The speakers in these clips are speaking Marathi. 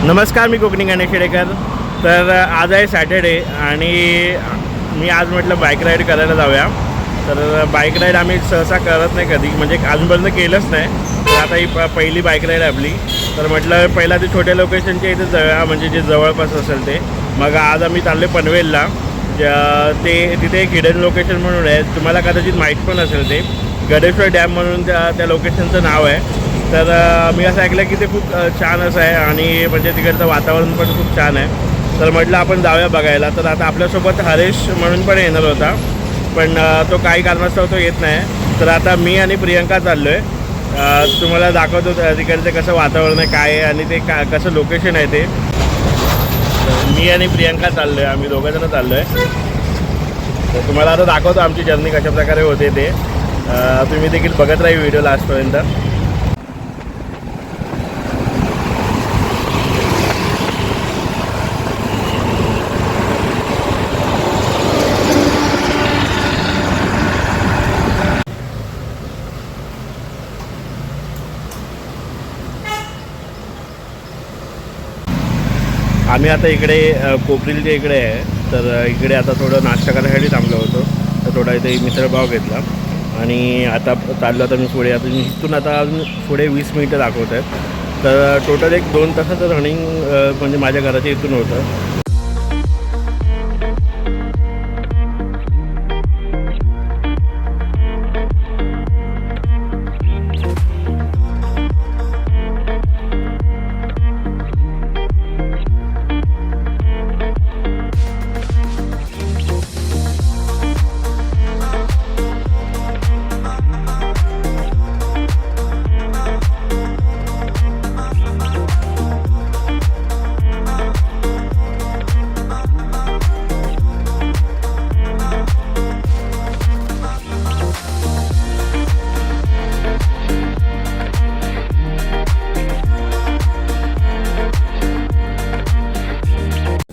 नमस्कार, मी कोकणी गणेश खेडेकर. तर आज आहे सॅटर्डे आणि मी आज म्हटलं बाईक राईड करायला जाऊया. तर बाईक राईड आम्ही सहसा करत नाही कधी, म्हणजे अजूनपर्यंत केलंच नाही. तर आता ही पहिली बाईक राईड आपली. तर म्हटलं पहिला ते छोट्या लोकेशनच्या इथे जाऊया, म्हणजे जे जवळपास असेल ते. मग आज आम्ही चाललो आहे पनवेलला. ते तिथे एक हिडन लोकेशन म्हणून आहे, तुम्हाला कदाचित माहीत पण असेल. ते गडेश्वर डॅम म्हणून त्या लोकेशनचं नाव आहे. तर मी असं ऐकलं की ते खूप छान असं आहे आणि म्हणजे तिकडचं वातावरण पण खूप छान आहे. तर म्हटलं आपण जाऊया बघायला. तर आता आपल्यासोबत हरेश म्हणून पण येणार होता, पण तो काही कारणास्तव तो येत नाही. तर आता मी आणि प्रियंका चाललो आहे. तुम्हाला दाखवतो तिकडचं कसं वातावरण आहे, काय आहे आणि ते कसं लोकेशन आहे ते. मी आणि प्रियंका चाललो आहे, आम्ही दोघंजणं चाललो आहे. तर तुम्हाला आता दाखवतो आमची जर्नी कशाप्रकारे होते ते. तुम्ही देखील बघत राही व्हिडिओ लास्टपर्यंत. आम्ही आता इकडे कोपरीलच्या इकडे आहे. तर इकडे आता थोडं नाश्ता करण्यासाठी थांबलो होतो. तर थोडा इथे मिसळपाव घेतला आणि आता चाललो. आता मी पुढे अजून इथून आता अजून पुढे 20 मिनिटं दाखवत आहेत. तर टोटल एक 2 तासाचं रनिंग म्हणजे माझ्या घराच्या इथून होतं.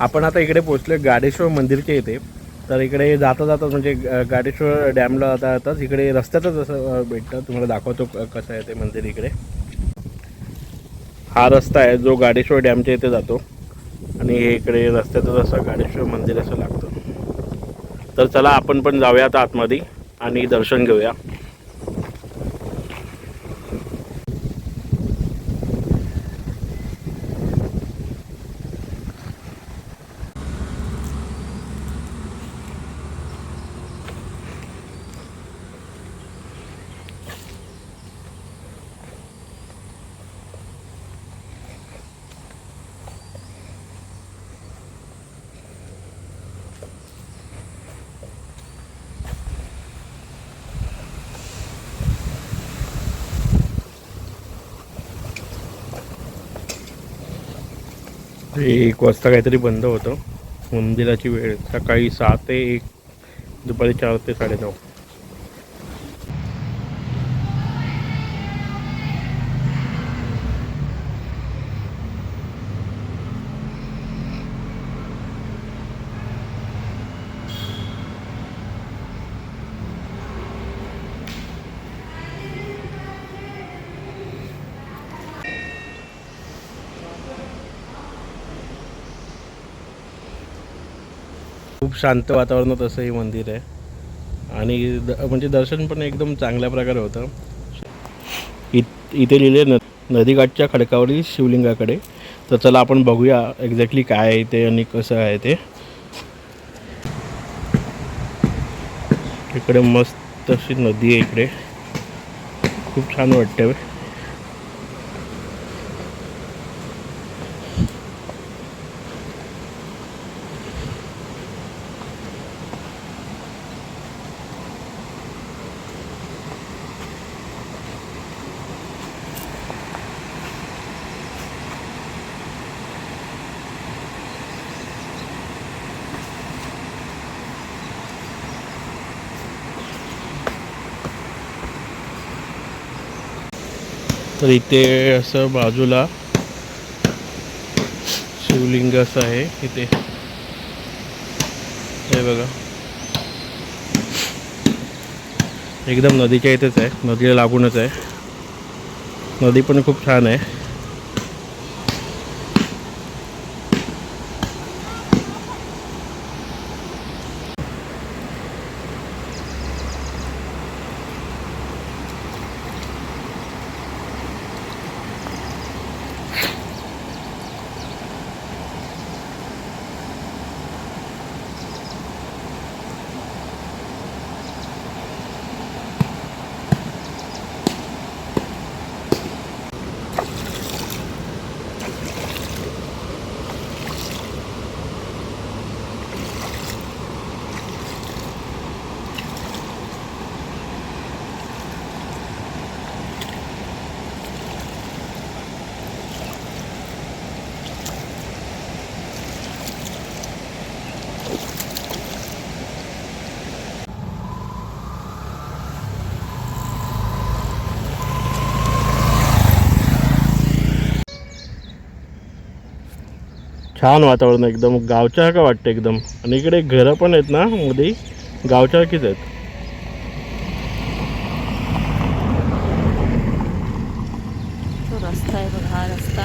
आपण आता इकडे पोचलो गाडेश्वर मंदिरच्या इथे. तर इकडे जाता जाता म्हणजे गाडेश्वर डॅमला जाताच इकडे रस्त्यातच असं भेटतं. तुम्हाला दाखवतो कसं आहे ते मंदिर. इकडे हा रस्ता आहे जो गाडेश्वर डॅमच्या इथे जातो आणि इकडे रस्त्यातच असं गाडेश्वर मंदिर असं लागतं. तर चला आपण पण जाऊया आता आतमध्ये आणि दर्शन घेऊया. ते 1 वाजता काहीतरी बंद होतं मंदिराची वेळ. सकाळी 6 ते 1, दुपारी 4 ते 9:30. खूप शांत वातावरणात असं हे मंदिर आहे आणि म्हणजे दर्शन पण एकदम चांगल्या प्रकारे होतं. इथे लिहिले नदीकाठच्या खडकावरील शिवलिंगाकडे. तर चला आपण बघूया एक्झॅक्टली काय आहे ते आणि कसं आहे ते. इकडे मस्त अशी नदी आहे, इकडे खूप छान वाटते. तर इथे असं बाजूला शिवलिंग असं आहे इथे, हे बघा. एकदम नदीच्या इथेच आहे, नदीला लागूनच आहे. नदी पण खूप छान आहे. छान वातावरण एकदम गावच्यासारखं वाटतं एकदम. आणि इकडे घरं पण आहेत ना मध्ये, गावच्यासारखीच आहेत. तो रस्ता आहे बघा, हा रस्ता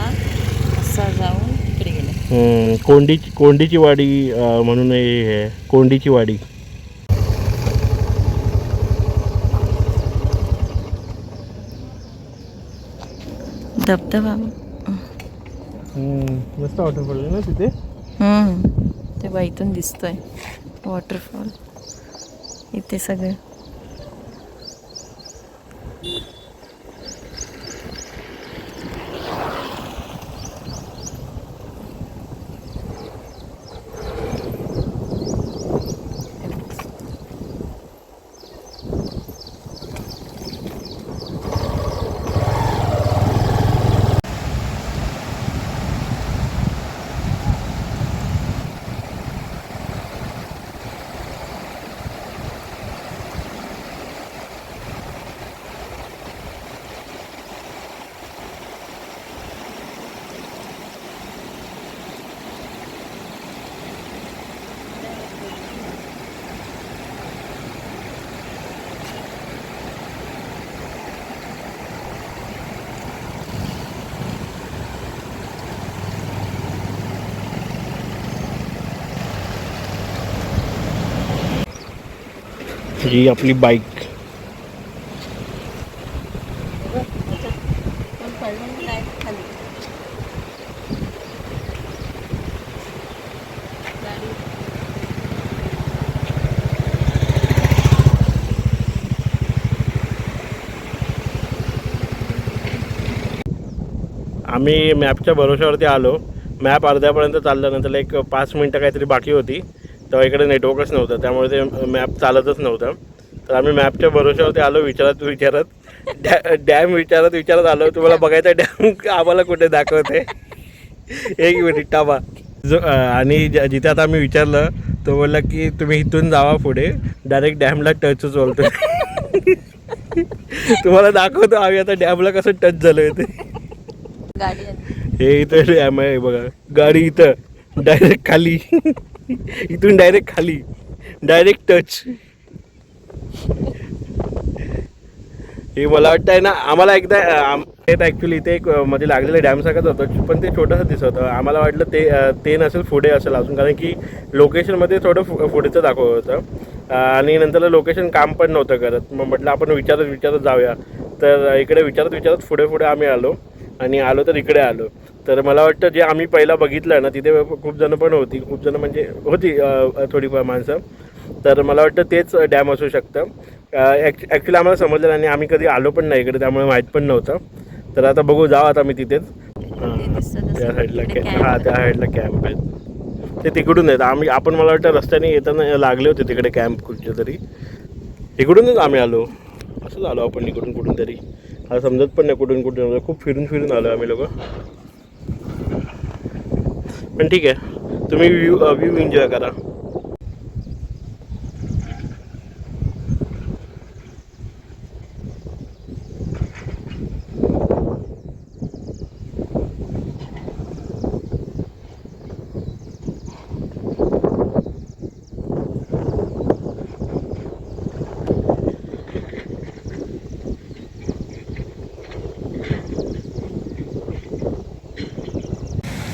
असा जाऊन तिकडे गेला. कोंडीची वाडी म्हणून हे आहे, कोंडीची वाडी. धबधबा मस्त वॉटरफॉल आहे ना तिथे. ते बघा इथून दिसतोय वॉटरफॉल. इथे सगळं ही आपली बाईक. आम्ही मॅपच्या भरोश्यावरती आलो. मॅप अर्ध्यापर्यंत चाललं, नंतर एक 5 मिनटं काहीतरी बाकी होती, तेव्हा इकडे नेटवर्कच नव्हतं, त्यामुळे ते मॅप चालतच नव्हतं. तर आम्ही मॅपच्या भरोश्यावरती आलो, विचारत डॅम विचारत आलो. तुम्हाला बघायचा डॅम आम्हाला कुठे दाखवते. एक मिनिट टाबा आणि जिथे आता आम्ही विचारलं तो बोलला की तुम्ही इथून जावा पुढे, डायरेक्ट डॅमला टचच बोलतो. तुम्हाला दाखवतो आम्ही आता डॅमला कसं टच झालं ते. गाडी हे इथं डॅम आहे बघा, गाडी इथं डायरेक्ट खाली, इथून डायरेक्ट खाली, डायरेक्ट टच. हे मला वाटतं आहे ना, आम्हाला एकदा ॲक्च्युली इथे एक मध्ये लागलेलं डॅमसारखंच होतं, पण ते छोटंसं दिसत होतं. आम्हाला वाटलं ते नसेल, पुढे असेल अजून, कारण की लोकेशनमध्ये थोडं पुढेचं दाखवत होतं. आणि नंतर लोकेशन काम पण नव्हतं करत. मग म्हटलं आपण विचारत जाऊया. तर इकडे विचारत पुढे आम्ही आलो तर इकडे आलो. तर मला वाटतं जे आम्ही पहिला बघितलं ना, तिथे खूप जण म्हणजे होती थोडीफार माणसं. तर मला वाटतं तेच डॅम असू शकतं. ॲक्च्युली आम्हाला समजलं नाही आणि आम्ही कधी आलो पण नाही इकडे, त्यामुळे माहीत पण नव्हतं. तर आता बघू, जाऊ आता मी तिथेच. त्या साईडला त्या साईडला कॅम्प आहेत, ते तिकडून आहेत. आपण मला वाटतं रस्त्याने येताना लागले होते तिकडे कॅम्प कुठचे तरी. इकडूनच आम्ही आलो, असंच आलो आपण इकडून कुठून तरी. आता समजत पण नाही कुठून खूप फिरून आलो आम्ही लोक. पण ठीक आहे, तुम्ही व्ह्यू एन्जॉय करा.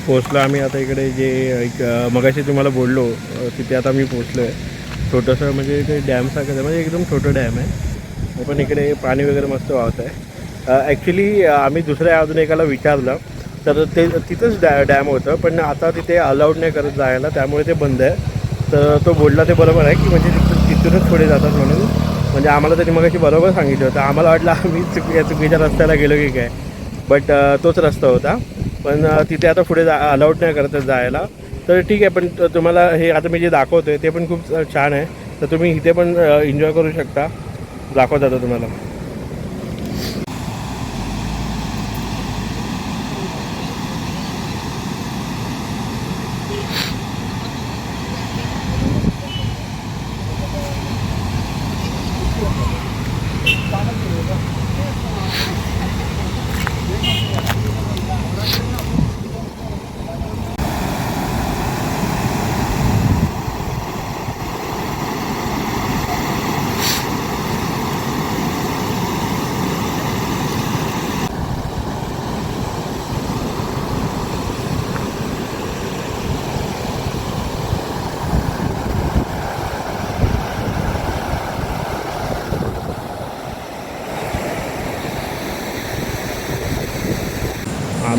पोचलो आम्ही आता इकडे, जे एक मगाशी तुम्हाला बोललो तिथे आता मी पोचलो आहे. छोटंसं म्हणजे ते डॅमसारखं आहे, म्हणजे एकदम छोटं डॅम आहे, पण इकडे पाणी वगैरे मस्त वाहत आहे. ॲक्च्युली आम्ही दुसऱ्या अजून एकाला विचारलं तर ते तिथंच डॅम होतं, पण आता तिथे अलाउड नाही करत जायला, त्यामुळे ते बंद आहे. तर तो बोलला ते बरोबर आहे की म्हणजे तिथूनच पुढे जातात म्हणून. म्हणजे आम्हाला तरी मगाशी बरोबर सांगितलं होतं. आम्हाला वाटलं आम्ही चुकीच्या रस्त्याला गेलो की काय, बट तोच रस्ता होता. पण तिथे आता पुढे अलाउड नाही करत जायला. तर ठीक आहे, पण तुम्हाला हे आता मी जे दाखवतो आहे ते पण खूप छान आहे. तर तुम्ही इथे पण एन्जॉय करू शकता. दाखवत आता तुम्हाला.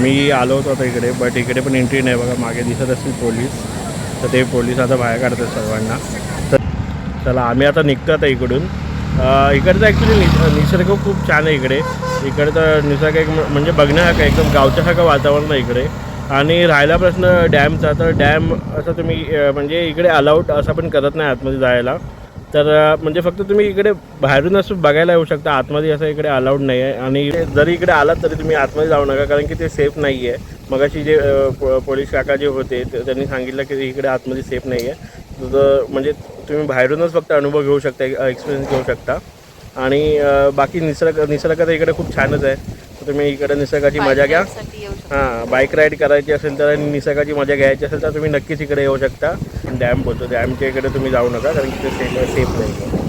आम्ही आलो होतो आता इकडे, बट इकडे पण एंट्री नाही बघा. मागे दिसत असतील पोलीस, तर ते पोलीस आता बाहेर काढतात सर्वांना. तर चला आम्ही आता निघतो आता इकडून. इकडचं ॲक्च्युली निसर्ग खूप छान आहे इकडे. इकडचं निसर्ग एक म्हणजे बघण्यासारखं एकदम गावच्यासारखं वातावरण आहे इकडे. आणि राहिला प्रश्न डॅमचा, तर डॅम असं तुम्ही म्हणजे इकडे अलाउड असं पण करत नाही आतमध्ये जायला. तर म्हणजे फक्त तुम्ही इकडे बाहेरूनच बघायला येऊ शकता, आतमध्ये असं इकडे अलाउड नाही आहे. आणि जरी इकडे आलात तरी तुम्ही आतमध्ये जाऊ नका, कारण की ते सेफ नाही आहे. मगाशी जे पोलीस काका जे होते त्यांनी सांगितलं की इकडे आतमध्ये सेफ नाही आहे. तर म्हणजे तुम्ही बाहेरूनच फक्त अनुभव घेऊ शकता, एक्सपिरियन्स घेऊ शकता. आणि बाकी निसर्ग तर इकडे खूप छानच आहे. तर तुम्ही इकडे निसर्गाची मजा घ्या. हां, बाईक राईड करायची असेल तर आणि निसर्गाची मजा घ्यायची असेल तर तुम्ही नक्कीच इकडे येऊ शकता. डॅम बोलतो, डॅमच्या इकडे तुम्ही जाऊ नका, कारण की ते सेफ नाही.